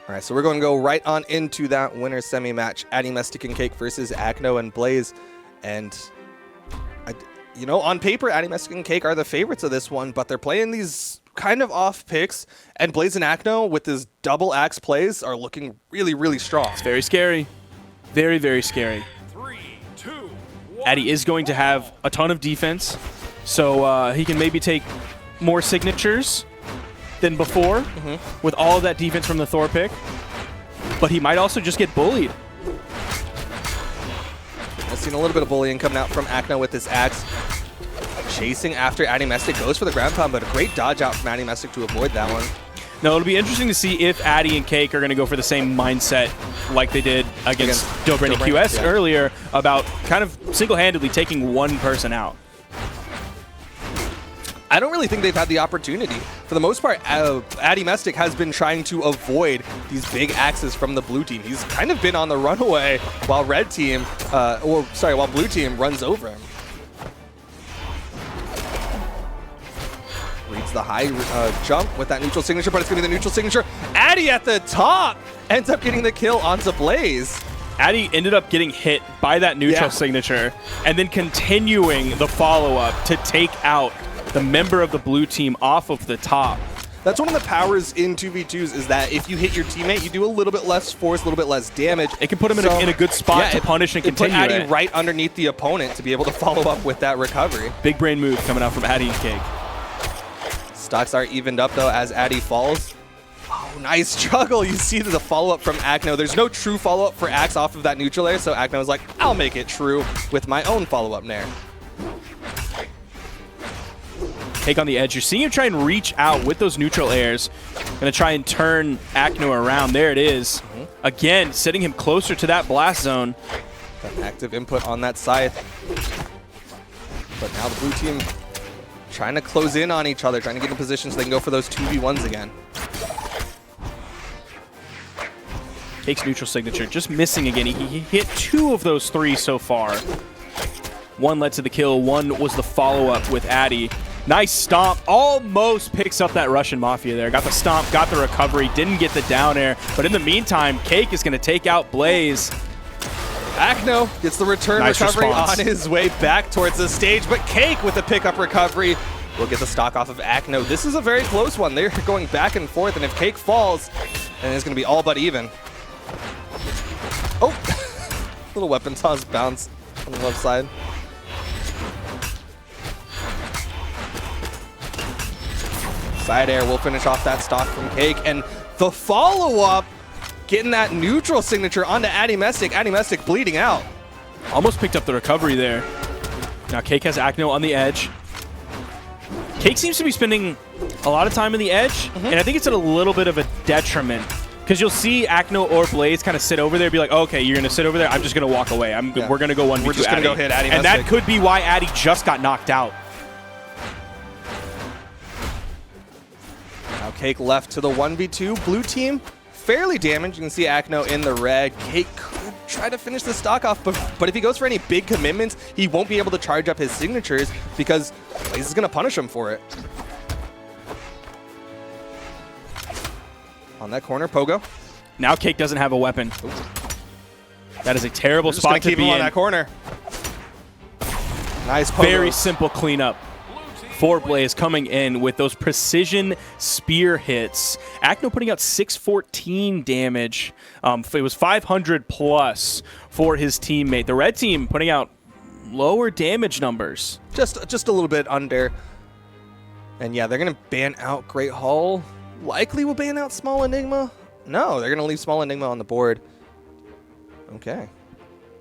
All right, so we're going to go right on into that winner's semi-match. Addymestic and Cake versus Acno and Blaze. And, you know, on paper, Addymestic and Cake are the favorites of this one, but they're playing these kind of off picks. And Blaze and Acno, with his double axe plays, are looking really, really strong. It's very scary. Very, very scary. 3, 2, 1. Addy is going to have a ton of defense, so he can maybe take more signatures than before with all of that defense from the Thor pick. But he might also just get bullied. I've seen a little bit of bullying coming out from Acno with this axe. Chasing after Addymestic, goes for the ground pound, but a great dodge out from Addymestic to avoid that one. Now, it'll be interesting to see if Addy and Cake are going to go for the same mindset like they did against Dobrin and QS earlier about kind of single-handedly taking one person out. I don't really think they've had the opportunity. For the most part, Addymestic has been trying to avoid these big axes from the blue team. He's kind of been on the runaway while while blue team runs over him. Reads the high jump with that neutral signature, but it's going to be the neutral signature. Addy at the top ends up getting the kill onto Blaze. Addy ended up getting hit by that neutral signature and then continuing the follow-up to take out the member of the blue team off of the top. That's one of the powers in 2v2s is that if you hit your teammate, you do a little bit less force, a little bit less damage. It can put him in a good spot to punish and continue it. Put Addy right underneath the opponent to be able to follow up with that recovery. Big brain move coming out from Addy and Cake. Stocks are evened up, though, as Addy falls. Oh, nice juggle. You see the follow-up from Acno. There's no true follow-up for Axe off of that neutral air, so Acno is like, I'll make it true with my own follow-up nair. Cake on the edge. You're seeing him try and reach out with those neutral airs. Going to try and turn Acno around. There it is. Again, setting him closer to that blast zone. That active input on that scythe. But now the blue team trying to close in on each other, trying to get in position so they can go for those 2v1s again. Cake's neutral signature just missing again. He hit 2 of those 3 so far. One led to the kill. One was the follow-up with Addy. Nice stomp. Almost picks up that Russian Mafia there. Got the stomp, got the recovery, didn't get the down air. But in the meantime, Cake is going to take out Blaze. Acno gets the return recovery on his way back towards the stage, but Cake with the pickup recovery will get the stock off of Acno. This is a very close one. They're going back and forth, and if Cake falls, then it's going to be all but even. Oh, little weapon toss bounce on the left side. Side air will finish off that stock from Cake, and the follow-up getting that neutral signature onto Addymestic. Addymestic bleeding out. Almost picked up the recovery there. Now Cake has Acno on the edge. Cake seems to be spending a lot of time in the edge, and I think it's at a little bit of a detriment. Because you'll see Acno or Blaze kind of sit over there and be like, okay, you're going to sit over there, I'm just going to walk away. We're going to go 1v2 We're just going to go hit Addymestic. And that could be why Addy just got knocked out. Now Cake left to the 1v2. Blue team fairly damaged. You can see Acno in the red. Cake could try to finish the stock off, but if he goes for any big commitments, he won't be able to charge up his signatures because Blaze is going to punish him for it. On that corner, Pogo. Now Cake doesn't have a weapon. That is a terrible spot to keep be him in. on that corner. Nice Pogo. Very simple cleanup for Blaze coming in with those precision spear hits. Acno putting out 614 damage. It was 500 plus for his teammate. The red team putting out lower damage numbers. Just a little bit under. And yeah, they're going to ban out Great Hall. Likely will ban out Small Enigma. No, they're going to leave Small Enigma on the board. Okay.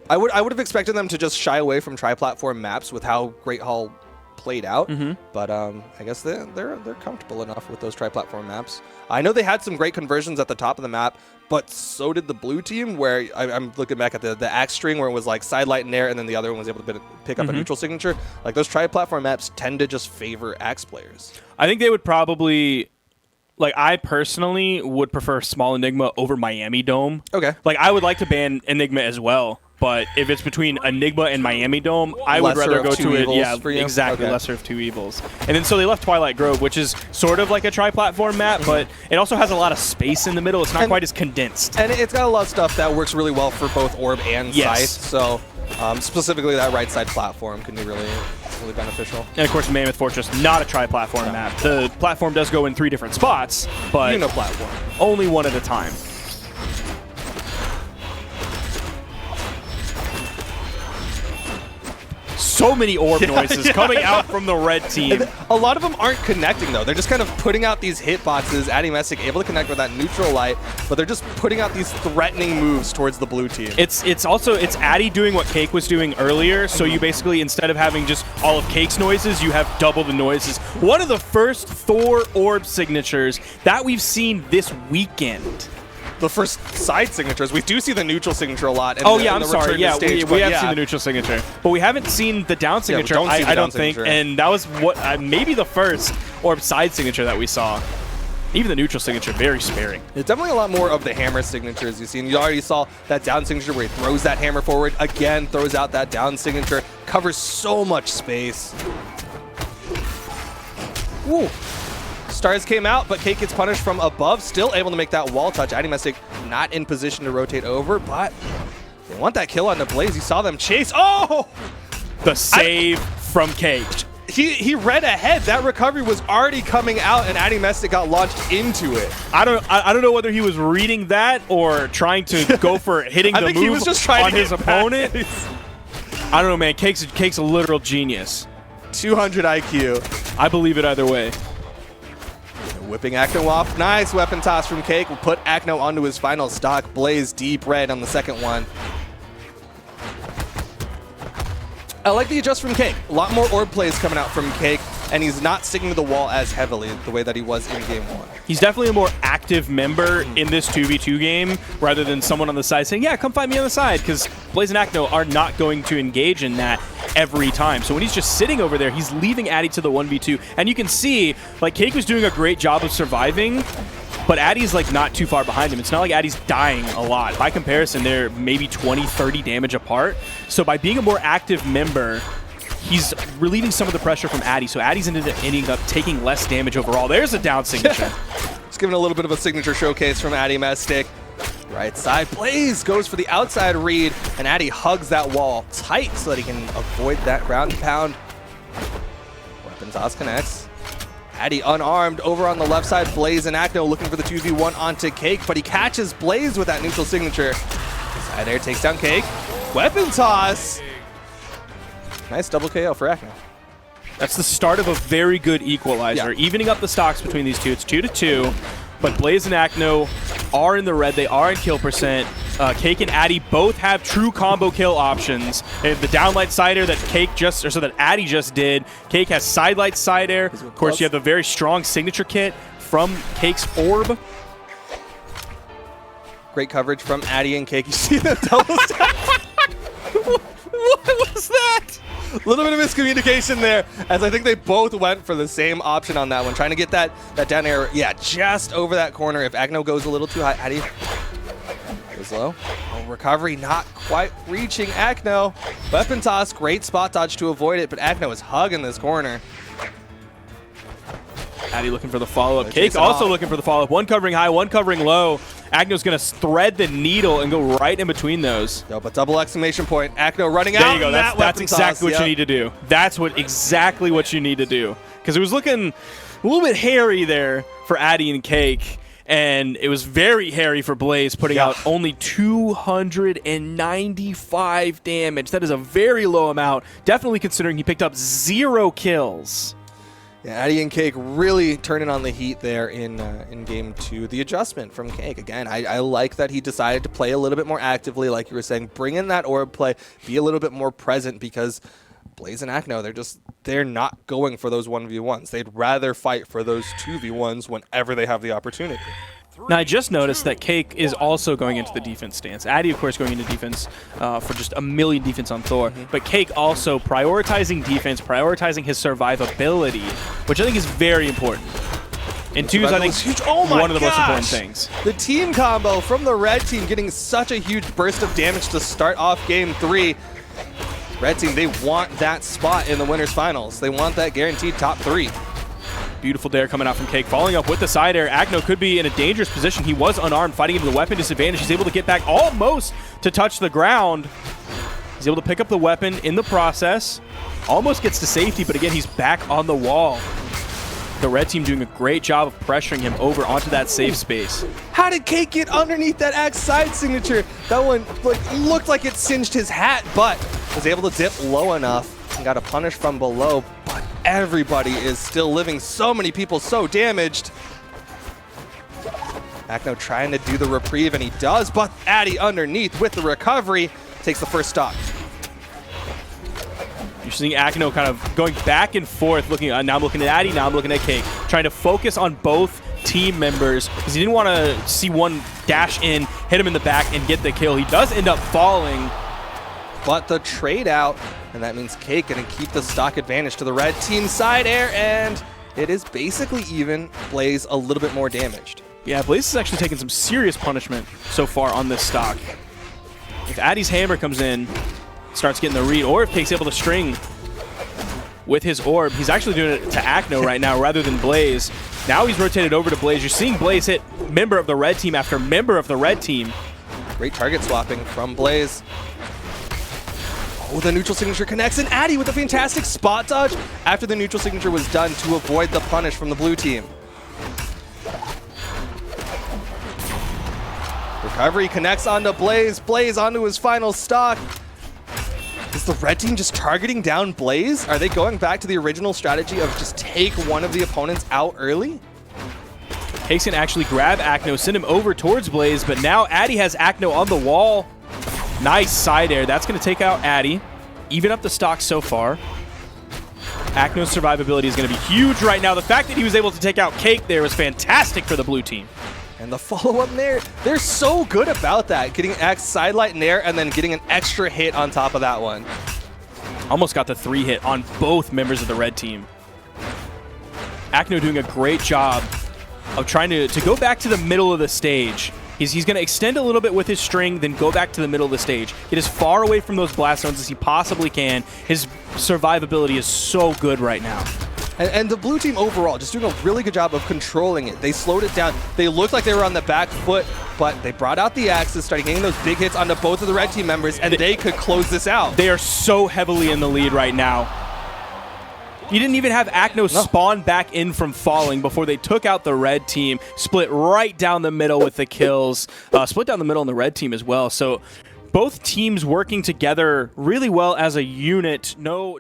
I would have expected them to just shy away from tri-platform maps with how Great Hall played out, but I guess they're comfortable enough with those tri-platform maps. I know they had some great conversions at the top of the map, but so did the blue team, where I'm looking back at the axe string where it was like side light and air, and then the other one was able to pick up a neutral signature. Like those tri-platform maps tend to just favor axe players. I think they would probably, like, I personally would prefer Small Enigma over Miami Dome. Okay. Like, I would like to ban Enigma as well, but if it's between Enigma and Miami Dome, I would Lesser rather of go two to it. evils Yeah, for you? exactly. Okay. Lesser of two evils. And then so they left Twilight Grove, which is sort of like a tri-platform map, but it also has a lot of space in the middle. It's not quite as condensed. And it's got a lot of stuff that works really well for both Orb and Yes. Scythe. So specifically that right side platform can be really beneficial. And of course, Mammoth Fortress, not a tri-platform map. The platform does go in 3 different spots, but Platform. only one at a time. So many orb noises coming out from the red team. A lot of them aren't connecting, though. They're just kind of putting out these hitboxes. Addymestic able to connect with that neutral light, but they're just putting out these threatening moves towards the blue team. It's also Addy doing what Cake was doing earlier. So you basically, instead of having just all of Cake's noises, you have double the noises. One of the first Thor orb signatures that we've seen this weekend. The first side signatures. We do see the neutral signature a lot. Oh, yeah, I'm sorry. Yeah, we have seen the neutral signature. But we haven't seen the down signature, I don't think. And that was what maybe the first orb side signature that we saw. Even the neutral signature, very sparing. It's definitely a lot more of the hammer signatures you've seen. You already saw that down signature where he throws that hammer forward. Again, throws out that down signature. Covers so much space. Woo. Stars came out, but Cake gets punished from above. Still able to make that wall touch. Addymestic not in position to rotate over, but they want that kill on the Blaze. You saw them chase. Oh! The save from Cake. He read ahead. That recovery was already coming out, and Addymestic got launched into it. I don't know whether he was reading that or trying to go for hitting the move he was just trying on to his opponent. I don't know, man. Cake's a literal genius. 200 IQ. I believe it either way. Whipping Acno off. Nice weapon toss from Cake. Will put Acno onto his final stock. Blaze deep red on the second one. I like the adjust from Cake. A lot more orb plays coming out from Cake, and he's not sticking to the wall as heavily the way that he was in game 1. He's definitely a more active member in this 2v2 game rather than someone on the side saying, yeah, come fight me on the side, because Blaze and Acno are not going to engage in that every time. So when he's just sitting over there, he's leaving Addy to the 1v2. And you can see, like, Cake was doing a great job of surviving, but Addy's, like, not too far behind him. It's not like Addy's dying a lot. By comparison, they're maybe 20, 30 damage apart. So by being a more active member, he's relieving some of the pressure from Addy, so Addy's ending up taking less damage overall. There's a down signature. Just giving a little bit of a signature showcase from Addymestic. Right side, Blaze goes for the outside read, and Addy hugs that wall tight so that he can avoid that ground and pound. Weapon toss connects. Addy unarmed over on the left side. Blaze and Acno looking for the 2v1 onto Cake, but he catches Blaze with that neutral signature. Side air takes down Cake. Weapon toss. Nice double KO for Acno. That's the start of a very good equalizer, evening up the stocks between these two. It's 2-2, but Blaze and Acno are in the red. They are in kill percent. Cake and Addy both have true combo kill options. They have the downlight side air that that Addy just did. Cake has sidelight side air. Of course, you have the very strong signature kit from Cake's orb. Great coverage from Addy and Cake. You see the double stack? What was that? A little bit of miscommunication there, as I think they both went for the same option on that one, trying to get that down air, just over that corner. If Acno goes a little too high, Addy goes low. Oh, recovery not quite reaching Acno. Weapon toss, great spot dodge to avoid it, but Acno is hugging this corner. Addy looking for the follow-up. Cake also looking for the follow-up. One covering high, one covering low. Acno's going to thread the needle and go right in between those. Yo, but double exclamation point. Acno running out. There you go. That's exactly what you need to do. That's exactly what you need to do. Because it was looking a little bit hairy there for Addy and Cake. And it was very hairy for Blaze, putting out only 295 damage. That is a very low amount, definitely considering he picked up 0 kills. Yeah, Addy and Cake really turning on the heat there in game 2. The adjustment from Cake, again, I like that he decided to play a little bit more actively, like you were saying. Bring in that orb play, be a little bit more present, because Blaze and Acno, they're not going for those 1v1s. They'd rather fight for those 2v1s whenever they have the opportunity. Now, I just noticed that Cake is also going into the defense stance. Addy, of course, going into defense for just a million defense on Thor. But Cake also prioritizing defense, prioritizing his survivability, which I think is very important. And two is, I think, huge. Oh my one of the most important gosh! things. The team combo from the red team getting such a huge burst of damage to start off game 3. Red team, they want that spot in the winners finals. They want that guaranteed top 3. Beautiful dare coming out from Cake. Following up with the side air, Acno could be in a dangerous position. He was unarmed, fighting into the weapon disadvantage. He's able to get back almost to touch the ground. He's able to pick up the weapon in the process. Almost gets to safety, but again, he's back on the wall. The red team doing a great job of pressuring him over onto that safe space. How did Cake get underneath that axe side signature? That one looked like it singed his hat, but was able to dip low enough and got a punish from below. But everybody is still living. So many people so damaged. Acno trying to do the reprieve, and he does, but Addy underneath with the recovery takes the first stock. You're seeing Acno kind of going back and forth, looking. Now I'm looking at Addy, now I'm looking at Cake, trying to focus on both team members because he didn't want to see one dash in, hit him in the back, and get the kill. He does end up falling. But the trade out, and that means Cake going to keep the stock advantage to the red team side air, and it is basically even. Blaze a little bit more damaged. Yeah, Blaze has actually taken some serious punishment so far on this stock. If Addy's hammer comes in, starts getting the read, or if Cake's able to string with his orb, he's actually doing it to Acno right now rather than Blaze. Now he's rotated over to Blaze. You're seeing Blaze hit member of the red team after member of the red team. Great target swapping from Blaze. Oh, the neutral signature connects, and Addy with a fantastic spot dodge after the neutral signature was done to avoid the punish from the blue team. Recovery connects onto Blaze. Blaze onto his final stock. Is the red team just targeting down Blaze? Are they going back to the original strategy of just take one of the opponents out early? Cake's can actually grab Acno, send him over towards Blaze, but now Addy has Acno on the wall. Nice side air. That's going to take out Addy. Even up the stock so far. Acno's survivability is going to be huge right now. The fact that he was able to take out Cake there was fantastic for the blue team. And the follow-up there, they're so good about that. Getting Axe sidelight nair and then getting an extra hit on top of that one. Almost got the 3 hit on both members of the red team. Acno doing a great job of trying to go back to the middle of the stage. He's going to extend a little bit with his string, then go back to the middle of the stage. Get as far away from those blast zones as he possibly can. His survivability is so good right now. And the blue team overall just doing a really good job of controlling it. They slowed it down. They looked like they were on the back foot, but they brought out the axes, started getting those big hits onto both of the red team members, and they could close this out. They are so heavily in the lead right now. You didn't even have Acno spawn back in from falling before they took out the red team. Split right down the middle with the kills. Split down the middle on the red team as well. So both teams working together really well as a unit. No